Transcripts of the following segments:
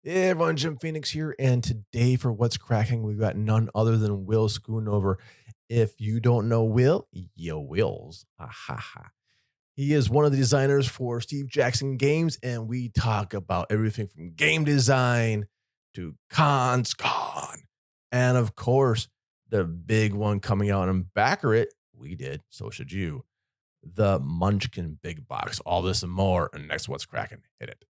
Hey everyone, Jim Phoenix here, and today for What's Cracking, we've got none other than Will Schoonover. If you don't know Will, you wills. Ah, ha, ha. He is one of the designers for Steve Jackson Games, and we talk about everything from game design to con, and of course, the big one coming out on backer it. We did, so should you. The Munchkin Big Box. All this and more. And next, What's Cracking? Hit it.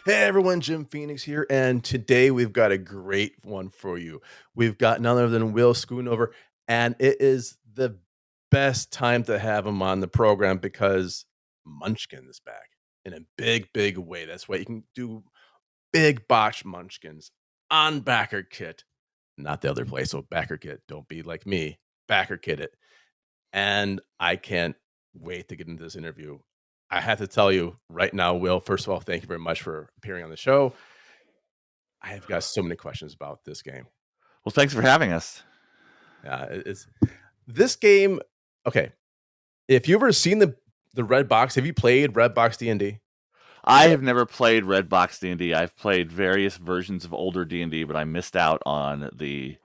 Hey everyone, Jim Phoenix here, and today we've got a great one for you. We've got none other than Will Schoonover, and it is the best time to have him on the program because Munchkin is back in a big, big way. That's why you can do big box Munchkins on Backer Kit, not the other place. So Backer Kit, don't be like me, Backer Kit it. And I can't wait to get into this interview. I have to tell you right now, Will, first of all, thank you very much for appearing on the show. I have got so many questions about this game. Well, thanks for having us. It's this game. Okay, if you've ever seen the Red Box, have you played Red Box D&D? I have never played Red Box D&D. I've played various versions of older D&D, but I missed out on the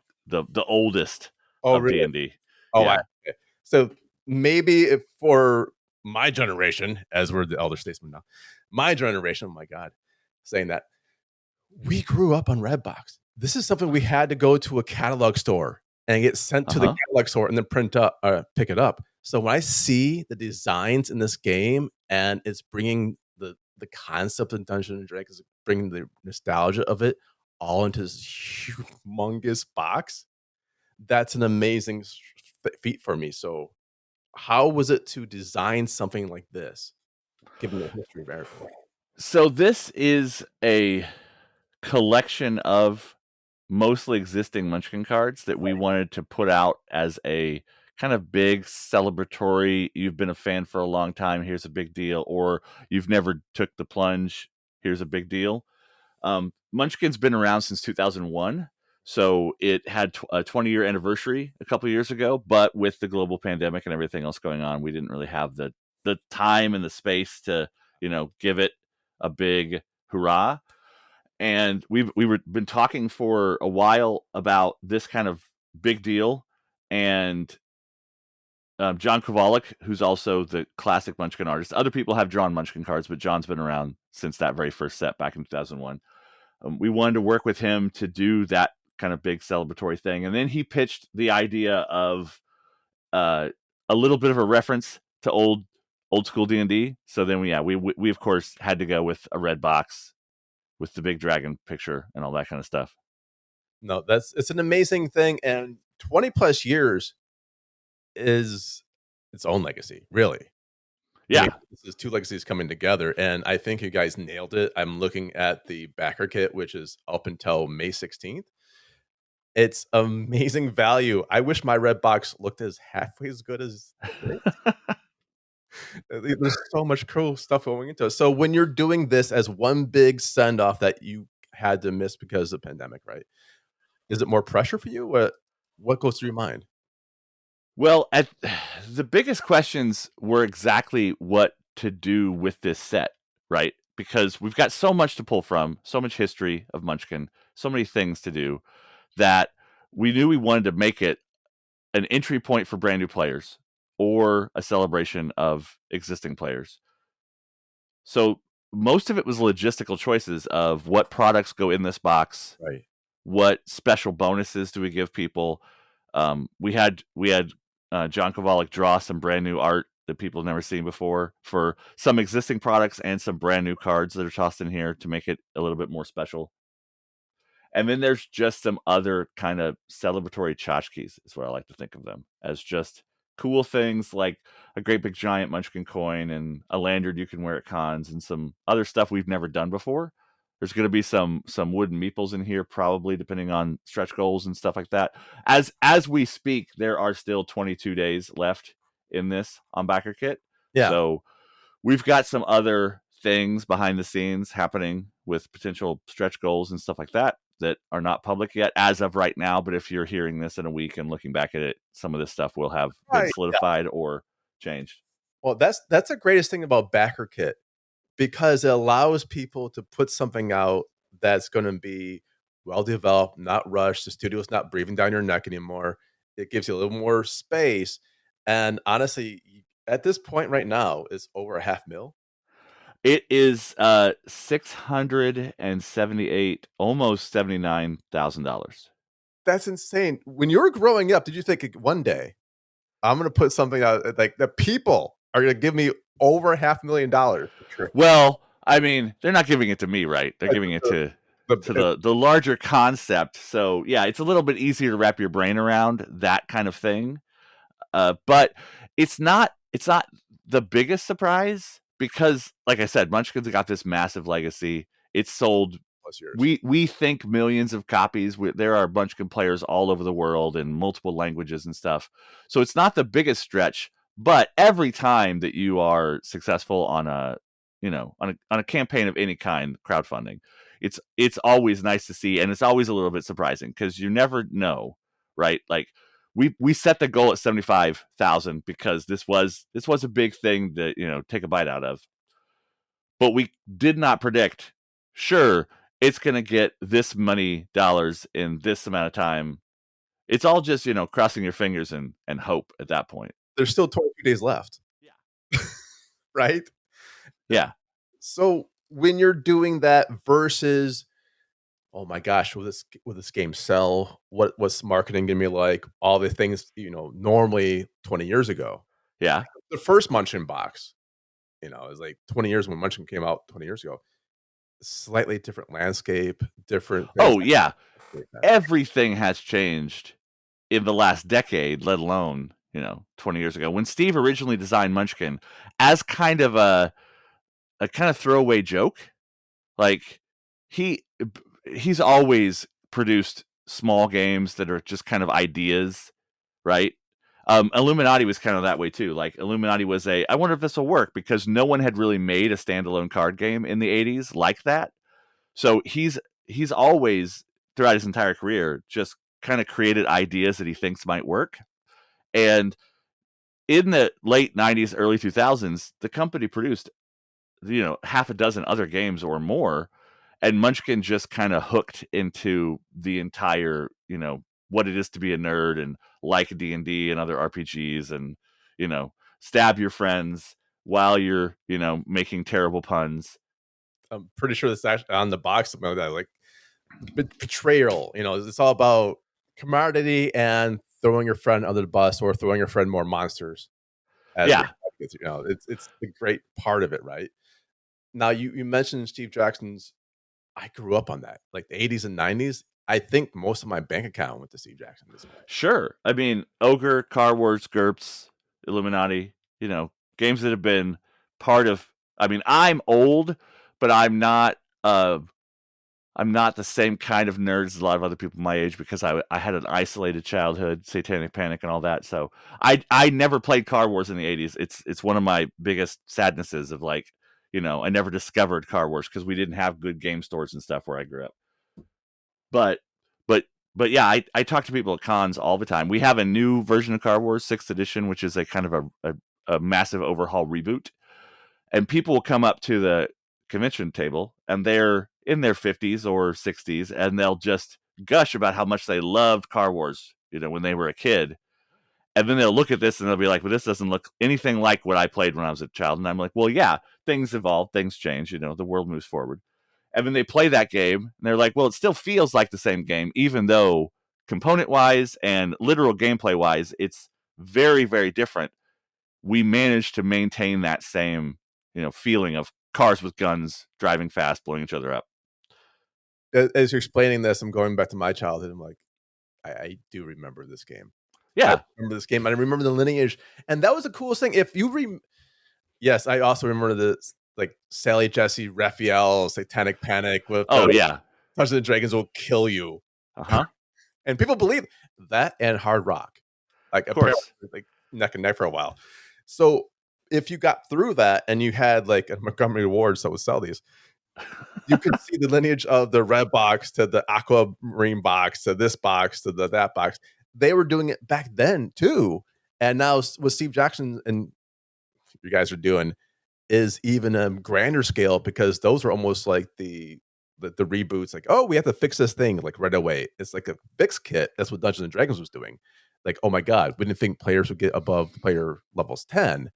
oldest Oh, of really? D&D. Oh, Yeah. okay. So maybe if for my generation, as we're the elder statesmen now, my generation, oh my God, saying that we grew up on Redbox. This is something we had to go to a catalog store and get sent to the catalog store and then pick it up. So when I see the designs in this game and it's bringing the concept of Dungeons and Dragons, bringing the nostalgia of it all into this humongous box, that's an amazing feat for me. So how was it to design something like this, given the history of everything? So this is a collection of mostly existing Munchkin cards that we wanted to put out as a kind of big celebratory, you've been a fan for a long time, here's a big deal, or you've never took the plunge, here's a big deal. Munchkin's been around since 2001, so it had a 20-year anniversary a couple of years ago, but with the global pandemic and everything else going on, we didn't really have the time and the space to, give it a big hurrah. And we've been talking for a while about this kind of big deal, and John Kovalik, who's also the classic Munchkin artist. Other people have drawn Munchkin cards, but John's been around since that very first set back in 2001. We wanted to work with him to do that kind of big celebratory thing. And then he pitched the idea of a little bit of a reference to old school D&D. So then we of course had to go with a red box with the big dragon picture and all that kind of stuff. No, it's an amazing thing. And 20 plus years is its own legacy, really. Yeah. I mean, this is two legacies coming together, and I think you guys nailed it. I'm looking at the backer kit, which is up until May 16th. It's amazing value. I wish my red box looked as halfway as good as this. There's so much cool stuff going into it. So when you're doing this as one big send off that you had to miss because of the pandemic, right? Is it more pressure for you? What goes through your mind? Well, the biggest questions were exactly what to do with this set, right? Because we've got so much to pull from, so much history of Munchkin, so many things to do, that we knew we wanted to make it an entry point for brand new players or a celebration of existing players. So most of it was logistical choices of what products go in this box, Right. what special bonuses do we give people. We had John Kovalik draw some brand new art that people have never seen before for some existing products and some brand new cards that are tossed in here to make it a little bit more special. And then there's just some other kind of celebratory tchotchkes, is what I like to think of them as, just cool things like a great big giant Munchkin coin and a lanyard you can wear at cons and some other stuff we've never done before. There's going to be some wooden meeples in here, probably, depending on stretch goals and stuff like that. As we speak, there are still 22 days left in this on Backer Kit. Yeah. So we've got some other things behind the scenes happening with potential stretch goals and stuff like that are not public yet as of right now. But if you're hearing this in a week and looking back at it, some of this stuff will have been solidified or changed. Well, that's the greatest thing about Backer Kit, because it allows people to put something out that's going to be well developed, not rushed. The studio's not breathing down your neck anymore. It gives you a little more space. And honestly, at this point right now, it's over a $500,000. It is 678, almost $79,000. That's insane. When you were growing up, did you think one day I'm going to put something out like the people are going to give me over $500,000? Well, I mean, they're not giving it to me, right? They're giving it to The the larger concept. So yeah, it's a little bit easier to wrap your brain around that kind of thing. But it's not the biggest surprise because, like I said, Munchkin's got this massive legacy. It's sold plus yours. we think millions of copies. There are Munchkin players all over the world in multiple languages and stuff. So it's not the biggest stretch, but every time that you are successful on a campaign of any kind, crowdfunding, it's always nice to see, and it's always a little bit surprising because you never know, right? Like we set the goal at 75,000 because this was a big thing to take a bite out of, but we did not predict. Sure, it's going to get this many dollars in this amount of time. It's all just crossing your fingers and hope at that point. There's still 22 days left. Yeah. Right? Yeah. So when you're doing that versus, oh my gosh, will this game sell? What's marketing gonna be like? All the things normally 20 years ago. Yeah. The first Munchkin box, it was like 20 years when Munchkin came out 20 years ago. Slightly different landscape, different things. Oh yeah, everything has changed in the last decade, let alone 20 years ago when Steve originally designed Munchkin as kind of a kind of throwaway joke. Like he's always produced small games that are just kind of ideas, right? Illuminati was kind of that way too. Like Illuminati was I wonder if this will work, because no one had really made a standalone card game in the 80s like that. So he's always, throughout his entire career, just kind of created ideas that he thinks might work. And in the late 90s, early 2000s, the company produced half a dozen other games or more, and Munchkin just kind of hooked into the entire what it is to be a nerd and like D&D and other RPGs, and stab your friends while you're making terrible puns. I'm pretty sure this actually on the box, something like that, like betrayal. It's all about camaraderie and throwing your friend under the bus or throwing your friend more monsters. Yeah. It's the great part of it, right? Now you mentioned Steve Jackson's. I grew up on that, like the 80s and 90s. I think most of my bank account went to Steve Jackson. Sure. I mean, Ogre, Car Wars, GURPS, Illuminati, games that have been part of. I mean, I'm old, but I'm not the same kind of nerd as a lot of other people my age, because I had an isolated childhood, Satanic Panic and all that. So I never played Car Wars in the 80s. It's one of my biggest sadnesses of I never discovered Car Wars because we didn't have good game stores and stuff where I grew up. But yeah, I talk to people at cons all the time. We have a new version of Car Wars, 6th edition, which is a kind of a massive overhaul reboot. And people will come up to the convention table and they're in their 50s or 60s, and they'll just gush about how much they loved Car Wars, when they were a kid. And then they'll look at this and they'll be like, well, this doesn't look anything like what I played when I was a child. And I'm like, well, yeah, things evolve, things change, the world moves forward. And then they play that game and they're like, well, it still feels like the same game, even though component wise and literal gameplay wise, it's very, very different. We managed to maintain that same, feeling of cars with guns, driving fast, blowing each other up. As you're explaining this, I'm going back to my childhood. I'm like, I do remember this game. Yeah. I remember this game. I remember the lineage. And that was the coolest thing. If you yes, I also remember the like Sally Jesse Raphael Satanic Panic with yeah. Dungeons and Dragons will kill you. Uh-huh. And people believe that, and Hard Rock. Like, of course. Like neck and neck for a while. So if you got through that and you had like a Montgomery Ward that would sell these, you could see the lineage of the red box to the aquamarine box to this box to that box. They were doing it back then too. And now with Steve Jackson and you guys are doing is even a grander scale, because those are almost like the reboots, like, oh, we have to fix this thing like right away. It's like a fix kit. That's what Dungeons and Dragons was doing. Like, oh my god, we didn't think players would get above player levels 10.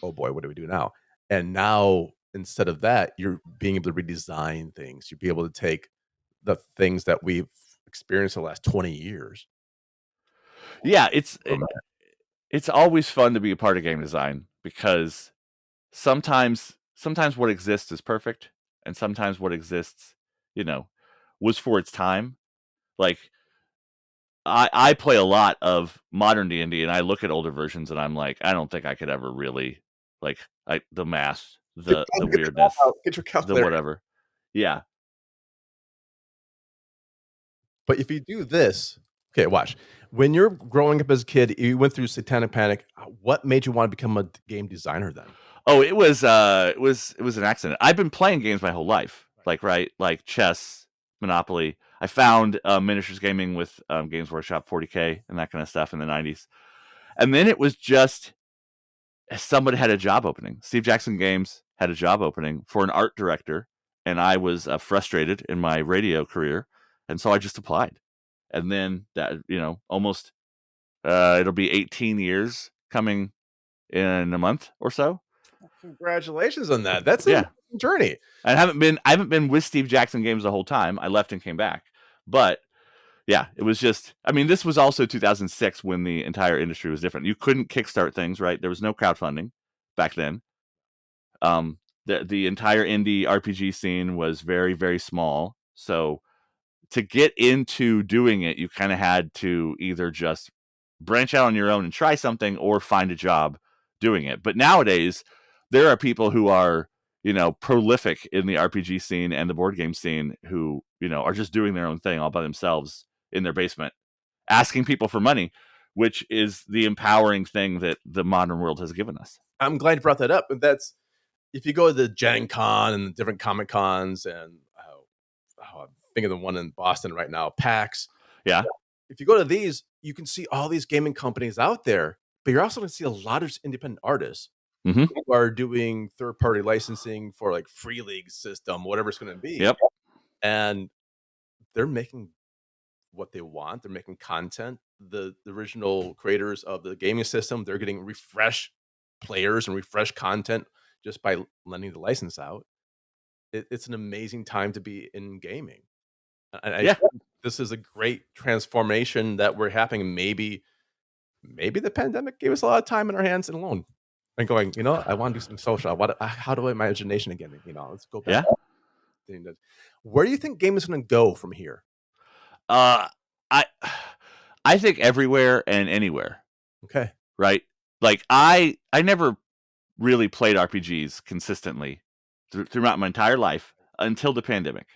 Oh boy, what do we do now? And now instead of that, you're being able to redesign things. You'll be able to take the things that we've experienced the last 20 years. Yeah, Oh, man. it's always fun to be a part of game design, because sometimes what exists is perfect, and sometimes what exists, was for its time. Like, I play a lot of modern D&D, and I look at older versions, and I'm like, I don't think I could ever really, like, the math, the Get your weirdness, get your the calculator. whatever. Yeah. But if you do this, okay, watch. When you're growing up as a kid, you went through Satanic Panic. What made you want to become a game designer then? Oh, it was an accident. I've been playing games my whole life, like chess, Monopoly. I found miniatures gaming with Games Workshop 40K and that kind of stuff in the 90s. And then it was just somebody had a job opening. Steve Jackson Games had a job opening for an art director, and I was frustrated in my radio career, and so I just applied. And then that, almost it'll be 18 years coming in a month or so. Congratulations on that. That's a journey. I haven't been with Steve Jackson Games the whole time. I left and came back. But yeah, it was just, this was also 2006 when the entire industry was different. You couldn't kickstart things, right? There was no crowdfunding back then. The entire indie RPG scene was very, very small. So to get into doing it, you kind of had to either just branch out on your own and try something, or find a job doing it. But nowadays, there are people who are, prolific in the RPG scene and the board game scene who, are just doing their own thing all by themselves in their basement, asking people for money, which is the empowering thing that the modern world has given us. I'm glad you brought that up. But that's, if you go to the Gen Con and the different Comic Cons, and I'm thinking of the one in Boston right now, PAX. Yeah. If you go to these, you can see all these gaming companies out there, but you're also going to see a lot of independent artists who are doing third-party licensing for like Free League system, whatever it's going to be. Yep. And they're making what they want. They're making content. The original creators of the gaming system, they're getting refreshed players and refreshed content just by lending the license out. It's an amazing time to be in gaming. And I think this is a great transformation that we're having. Maybe the pandemic gave us a lot of time in our hands and alone, and going, I want to do something social. How do I imagination again? Let's go back. Yeah. Where do you think game is going to go from here? I think everywhere and anywhere. Okay. Right? Like, I never really played RPGs consistently throughout my entire life until the pandemic.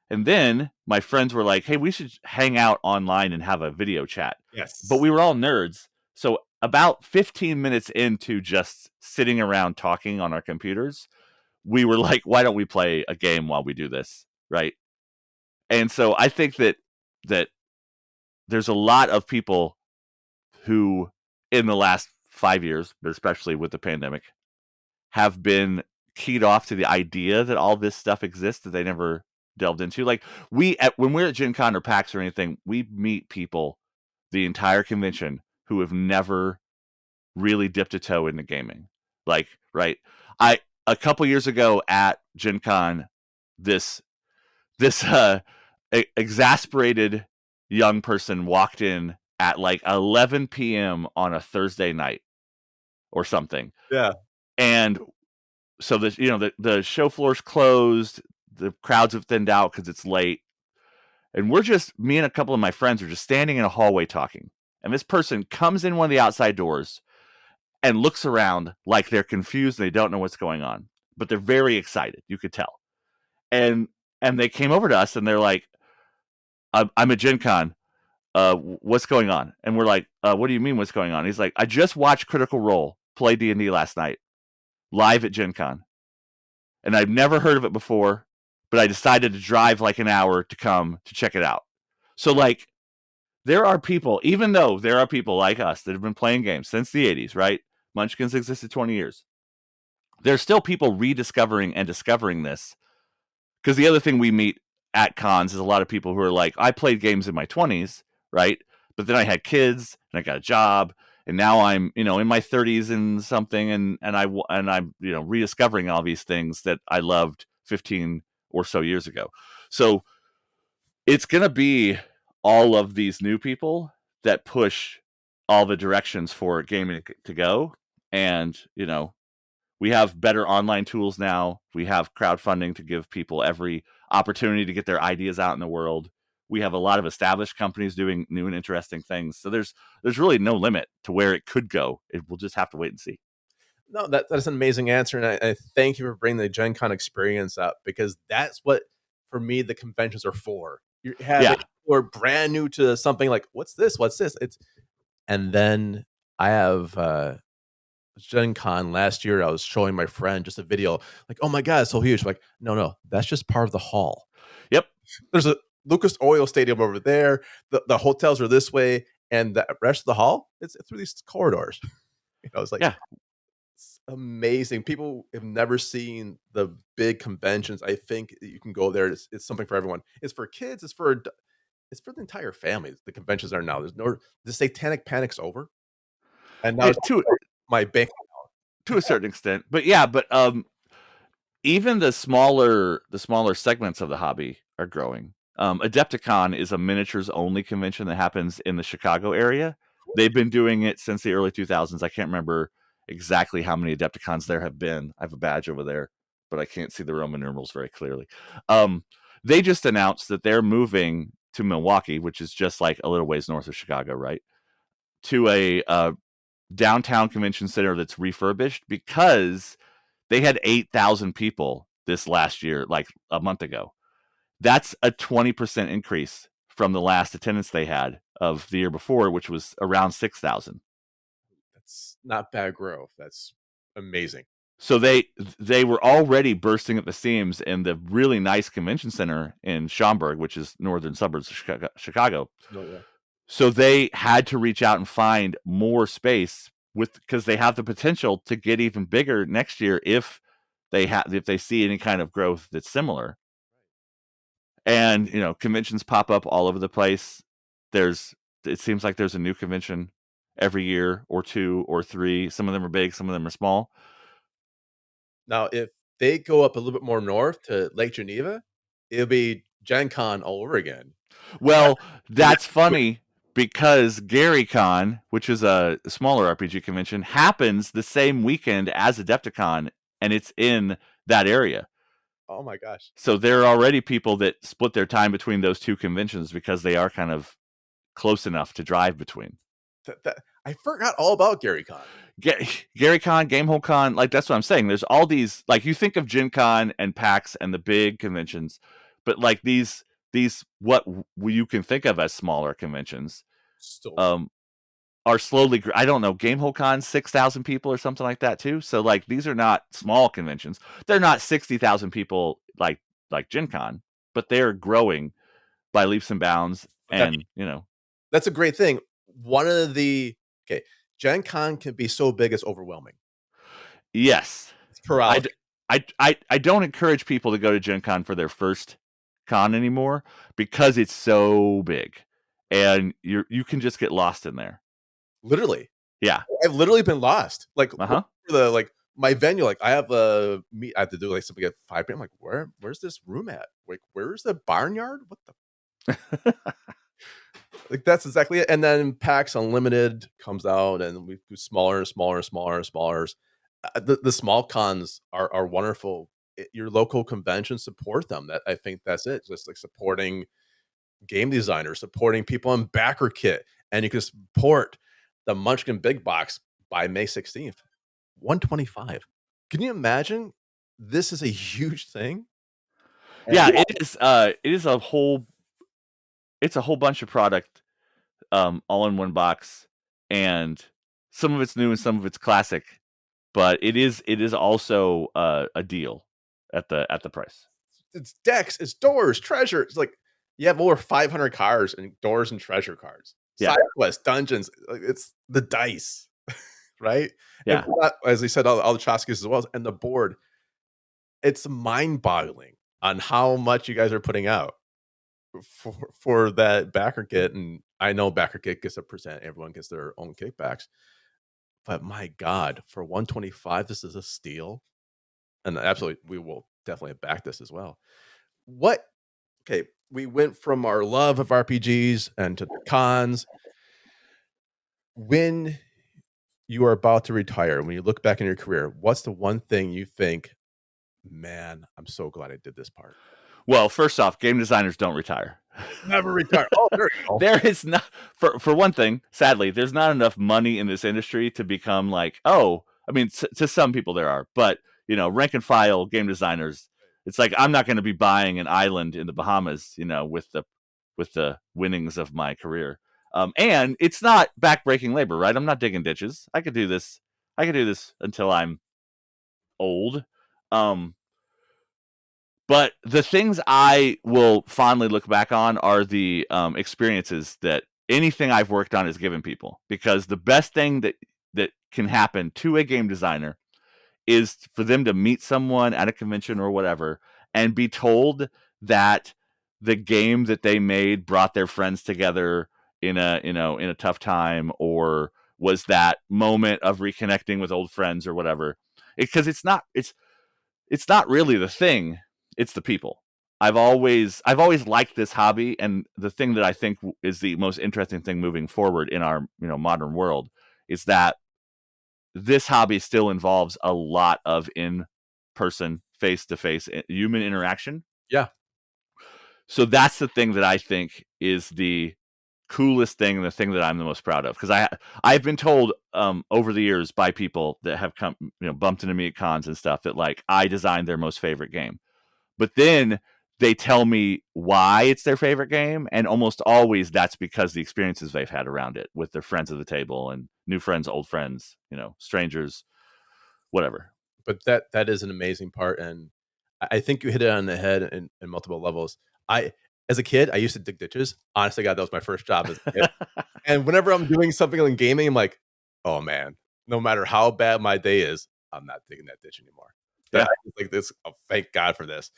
And then my friends were like, hey, we should hang out online and have a video chat. Yes. But we were all nerds. So about 15 minutes into just sitting around talking on our computers, we were like, why don't we play a game while we do this? Right. And so I think that there's a lot of people who in the last 5 years, but especially with the pandemic, have been keyed off to the idea that all this stuff exists that they never delved into. Like, when we're at Gen Con or PAX or anything, we meet people the entire convention who have never really dipped a toe into gaming. Like, right? A couple years ago at Gen Con, this exasperated young person walked in at like 11 p.m. on a Thursday night or something. Yeah. And so the show floor's closed, the crowds have thinned out because it's late. And me and a couple of my friends are just standing in a hallway talking. And this person comes in one of the outside doors and looks around like they're confused and they don't know what's going on. But they're very excited, you could tell. And they came over to us and they're like, I'm at Gen Con. What's going on? And we're like, what do you mean what's going on? He's like, I just watched Critical Role play D&D last night, live at Gen Con. And I've never heard of it before, but I decided to drive like an hour to come to check it out. So, like, there are people, even though there are people like us that have been playing games since the 80s, right? Munchkins existed 20 years. There's still people rediscovering and discovering this. Because the other thing we meet at cons is a lot of people who are like, I played games in my 20s, right? But then I had kids and I got a job, and now I'm, in my 30s and something, and I'm, rediscovering all these things that I loved 15 or so years ago. So it's gonna be all of these new people that push all the directions for gaming to go, and we have better online tools now. We have crowdfunding to give people every opportunity to get their ideas out in the world. We have a lot of established companies doing new and interesting things. So there's really no limit to where it could go. We'll just have to wait and see. No, that's an amazing answer, and I thank you for bringing the Gen Con experience up, because that's what, for me, the conventions are for. You're having Yeah. people are brand new to something like, what's this? What's this? And then I have Gen Con last year. I was showing my friend just a video, like, oh my god, it's so huge. I'm like, no, that's just part of the hall. Yep. There's a Lucas Oil Stadium over there. The hotels are this way, and the rest of the hall, it's through these corridors. It's like, Yeah. it's amazing. People have never seen the big conventions. I think you can go there. It's something for everyone. It's for kids. It's for the entire family. The conventions are now. The satanic panic's over, and now it's To my bank. a certain extent, but yeah, even the smaller segments of the hobby are growing. Adepticon is a miniatures only convention that happens in the Chicago area. They've been doing it since the early 2000s. I can't remember exactly how many Adepticons there have been. I have a badge over there, but I can't see the Roman numerals very clearly. They just announced that they're moving to Milwaukee, which is just like a little ways north of Chicago, right? To a downtown convention center that's refurbished, because they had 8,000 people this last year, like a month ago. That's a 20% increase from the last attendance they had of the year before, which was around 6,000. That's not bad growth. That's amazing. So they were already bursting at the seams in the really nice convention center in Schaumburg, which is northern suburbs of Chicago. Oh, yeah. So they had to reach out and find more space because they have the potential to get even bigger next year if they see any kind of growth that's similar. And conventions pop up all over the place. It seems like there's a new convention every year, or two or three. Some of them are big, some of them are small. Now, if they go up a little bit more north to Lake Geneva, it'll be Gen Con all over again. Well, that's funny, because GaryCon, which is a smaller RPG convention, happens the same weekend as Adepticon, and it's in that area. Oh my gosh. So there are already people that split their time between those two conventions because they are kind of close enough to drive between. I forgot all about GaryCon. GaryCon, GameholeCon, like that's what I'm saying. There's all these, like, you think of Gen Con and PAX and the big conventions, but like these what you can think of as smaller conventions are slowly. I don't know, GameholeCon 6,000 people or something like that too. So like these are not small conventions. They're not 60,000 people like Gen Con, but they're growing by leaps and bounds. And that's a great thing. Gen Con can be so big it's overwhelming. Yes. It's paralysis. I don't encourage people to go to Gen Con for their first con anymore, because it's so big and you can just get lost in there. Literally. Yeah. I've literally been lost. Like, my venue, like I have I have to do like something at 5 p.m. I'm like, where's this room at? Like, where's the barnyard? What the like, that's exactly it. And then PAX Unlimited comes out, and we do smaller and smaller and smaller and smaller. The small cons are wonderful. Your local conventions, support them. I think that's it. Just like supporting game designers, supporting people on backer kit, and you can support the Munchkin Big Box by May 16th. $125. Can you imagine? This is a huge thing. Yeah, it is. It is a whole. It's a whole bunch of product, all in one box, and some of it's new and some of it's classic, but it is also a deal at the price. It's decks, it's doors, treasure. It's like you have over 500 cards and doors and treasure cards. Yeah. Side quests, dungeons. It's the dice. right? And Yeah. as they said, all the tchotchkes as well, and the board. It's mind-boggling on how much you guys are putting out for that backer kit, and I know backer kit gets a percent, everyone gets their own kickbacks, but my God, for 125, this is a steal, and absolutely, we will definitely back this as well. What Okay, we went from our love of RPGs and to the cons. When you are about to retire, when you look back in your career, what's the one thing you think, "Man, I'm so glad I did this part." Well, first off, game designers don't retire. Never retire. Oh, there you go. There is not, for one thing, sadly, there's not enough money in this industry to become like, oh, I mean, to some people there are, but rank and file game designers, it's like I'm not going to be buying an island in the Bahamas, with the winnings of my career. And it's not backbreaking labor, right? I'm not digging ditches. I could do this. Until I'm old. But the things I will fondly look back on are the experiences that anything I've worked on has given people. Because the best thing that can happen to a game designer is for them to meet someone at a convention or whatever and be told that the game that they made brought their friends together in a tough time, or was that moment of reconnecting with old friends or whatever. Because it's not really the thing, it's the people. I've always liked this hobby, and the thing that I think is the most interesting thing moving forward in our modern world is that this hobby still involves a lot of in-person, face-to-face human interaction. Yeah. So that's the thing that I think is the coolest thing, and the thing that I'm the most proud of, because I've been told over the years by people that have come bumped into me at cons and stuff that like I designed their most favorite game, but then they tell me why it's their favorite game, and almost always that's because the experiences they've had around it with their friends at the table and new friends, old friends, strangers, whatever. But that is an amazing part, and I think you hit it on the head in multiple levels. As a kid, I used to dig ditches. Honestly, God, that was my first job as a kid. And whenever I'm doing something in gaming, I'm like, "Oh, man, no matter how bad my day is, I'm not digging that ditch anymore." Yeah. I just like this. Oh, thank God for this.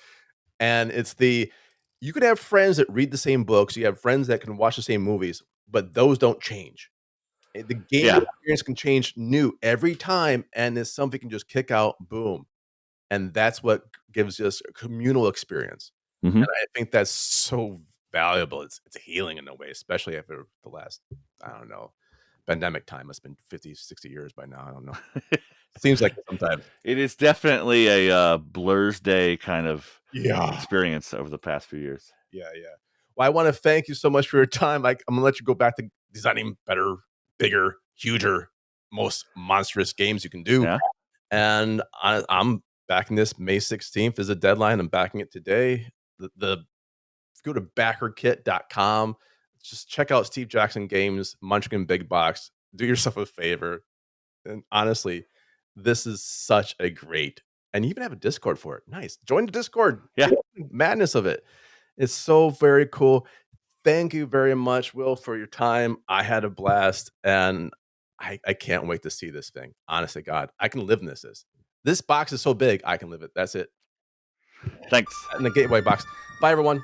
And it's you can have friends that read the same books, you have friends that can watch the same movies, but those don't change. The gaming experience can change new every time, and it's something you can just kick out, boom. And that's what gives us a communal experience. Mm-hmm. And I think that's so valuable. It's healing in a way, especially after the last, I don't know, pandemic time. It's been 50, 60 years by now. I don't know. Seems like it sometimes. It is definitely a Blur's Day kind of Yeah. experience over the past few years. Yeah, yeah. Well, I want to thank you so much for your time. I'm going to let you go back to designing better, bigger, huger, most monstrous games you can do. Yeah. And I'm backing this May 16th is a deadline. I'm backing it today. Go to backerkit.com. Just check out Steve Jackson Games, Munchkin Big Box. Do yourself a favor. And honestly, this is such a great, and you even have a Discord for it. Nice. Join the Discord. Yeah. Madness of it. It's so very cool. Thank you very much, Will, for your time. I had a blast, and I can't wait to see this thing. Honestly, God, I can live in this. This box is so big, I can live it. That's it. Thanks. In the gateway box. Bye, everyone.